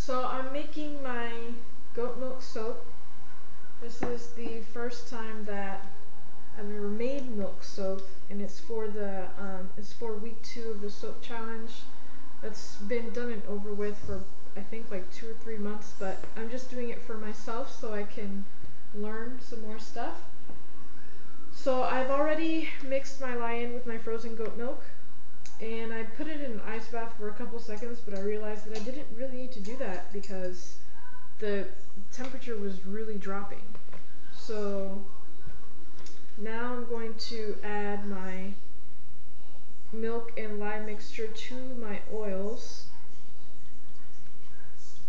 So I'm making my goat milk soap. This is the first time that I've ever made milk soap, and it's for week 2 of the soap challenge. That's been done and over with for I think like 2 or 3 months, but I'm just doing it for myself so I can learn some more stuff. So I've already mixed my lye-in with my frozen goat milk, and I put it in an ice bath for a couple seconds, but I realized that I didn't really need to do that because the temperature was really dropping. So now I'm going to add my milk and lye mixture to my oils.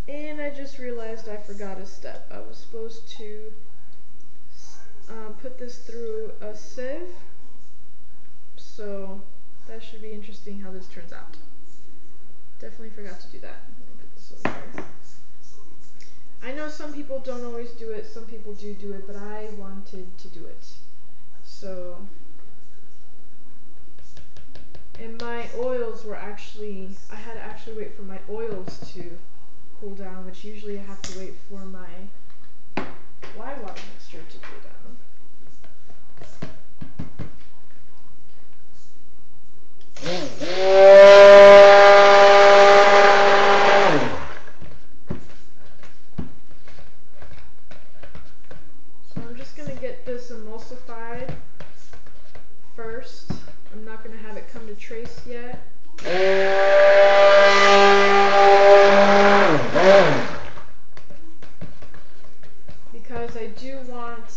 And I just realized I forgot a step. I was supposed to put this through a sieve. So that should be interesting how this turns out. Definitely forgot to do that. Let me put this over here. I know some people don't always do it, some people do it, but I wanted to do it. So, and my oils were actually, I had to actually wait for my oils to cool down, which usually I have to wait for my lye water mixture to cool down. So I'm just going to get this emulsified first. I'm not going to have it come to trace yet. Because I do want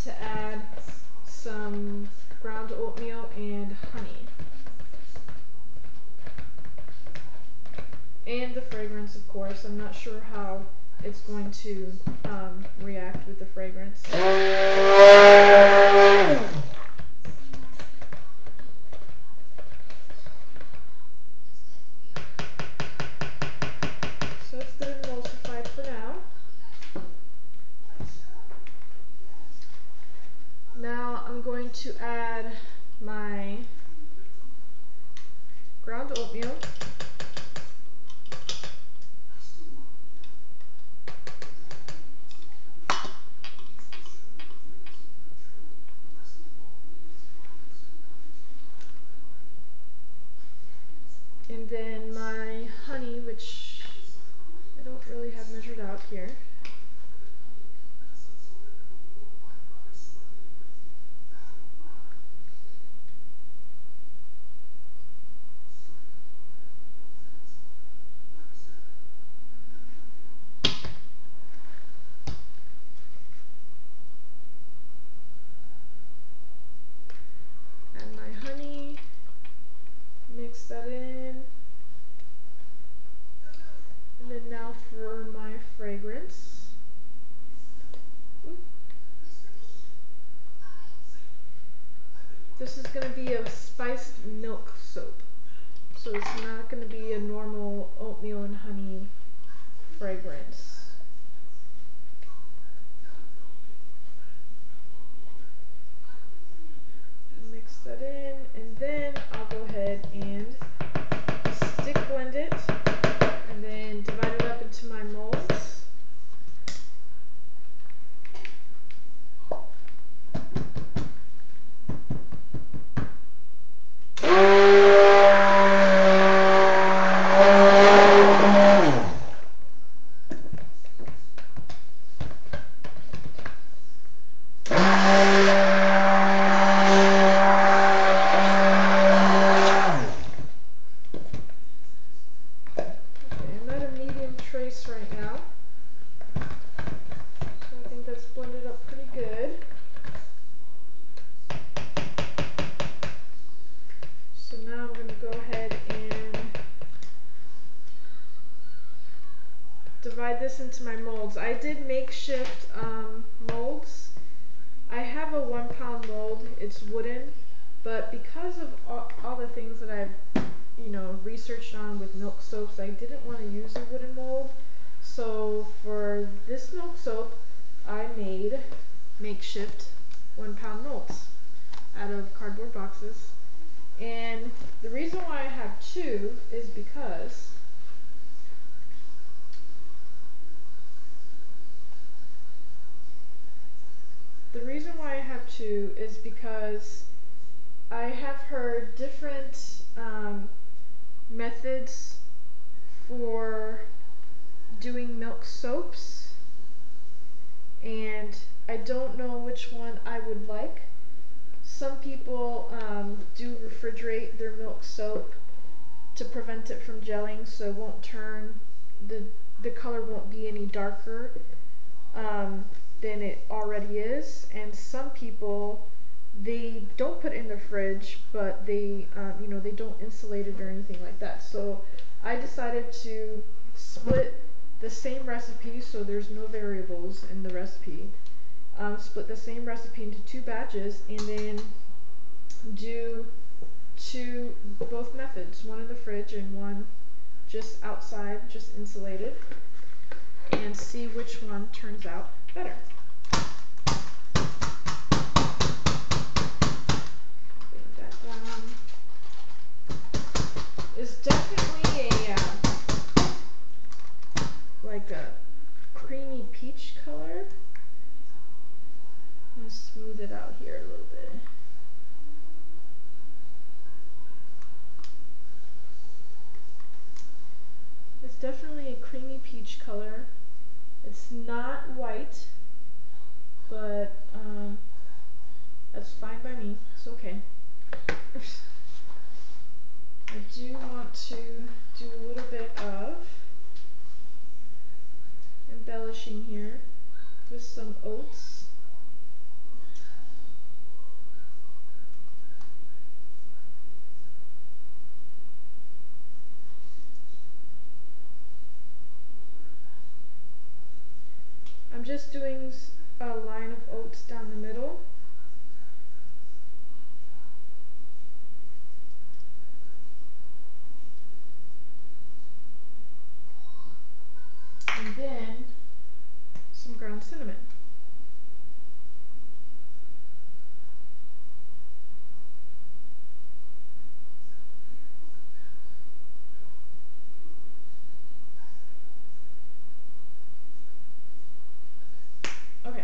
to add some ground oatmeal and honey. And the fragrance, of course. I'm not sure how it's going to react with the fragrance. So it's good and emulsified for now. Now I'm going to add my ground oatmeal. And then my honey, which I don't really have measured out here. Add my honey, mix that in. And then now for my fragrance. This is going to be a spiced milk soap. So it's not going to be a normal oatmeal and honey fragrance. Mix that in, and then I'll go ahead and stick blend it, and then divide it up into my molds. Right now. So I think that's blended up pretty good. So now I'm going to go ahead and divide this into my molds. I did makeshift molds. I have a 1 pound mold. It's wooden, but because of all the things that I've researched on with milk soaps, I didn't want to use a wooden mold. So for this milk soap, I made makeshift 1 pound molds out of cardboard boxes. And the reason why I have 2 is because reason why I have two is because I have heard different methods for doing milk soaps, and I don't know which one I would like. Some people do refrigerate their milk soap to prevent it from gelling, so it won't turn, the color won't be any darker than it already is. And some people, they don't put it in the fridge, but they they don't insulate it or anything like that. So I decided to split the same recipe, so there's no variables in the recipe. Split the same recipe into two batches, and then do both methods, one in the fridge and one just outside, just insulated, and see which one turns out better. Bring that down. It's definitely a like a creamy peach color. I'm gonna smooth it out here a little bit. It's definitely a creamy peach color. It's not white, but that's fine by me. It's okay. I do want to do a little bit of embellishing here with some oats. I'm just doing a line of oats down the middle. And then some ground cinnamon. Okay.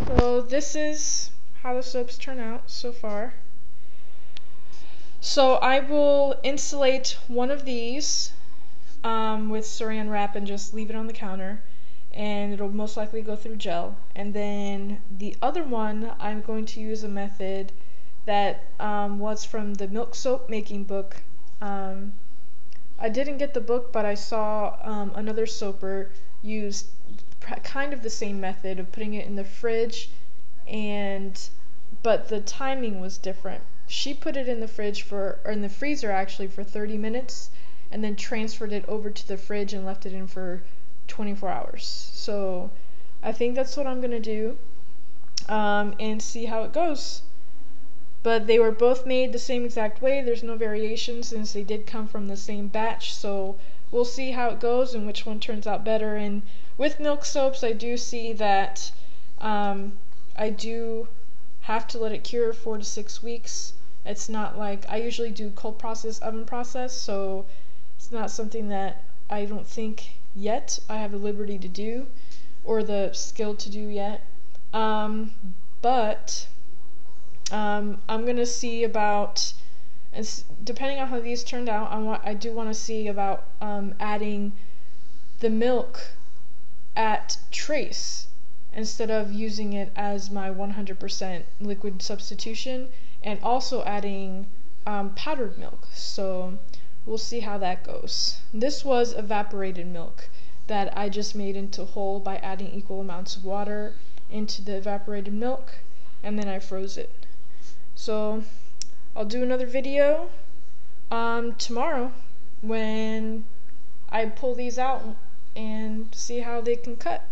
So this is how the soaps turn out so far. So I will insulate one of these with saran wrap and just leave it on the counter, and it'll most likely go through gel. And then the other one, I'm going to use a method that was from the milk soap making book. I didn't get the book, but I saw another soaper use kind of the same method of putting it in the fridge, but the timing was different. She put it in the fridge or in the freezer actually for 30 minutes, and then transferred it over to the fridge and left it in for 24 hours. So I think that's what I'm gonna do, and see how it goes. But they were both made the same exact way. There's no variation since they did come from the same batch. So we'll see how it goes and which one turns out better. And with milk soaps, I do see that I do have to let it cure 4 to 6 weeks. It's not like I usually do cold process, oven process, so it's not something that I don't think yet I have the liberty to do or the skill to do yet. But I'm gonna see about, and depending on how these turned out, I do want to see about adding the milk at trace instead of using it as my 100% liquid substitution, and also adding powdered milk. So we'll see how that goes. This was evaporated milk that I just made into whole by adding equal amounts of water into the evaporated milk, and then I froze it. So I'll do another video tomorrow when I pull these out and see how they can cut.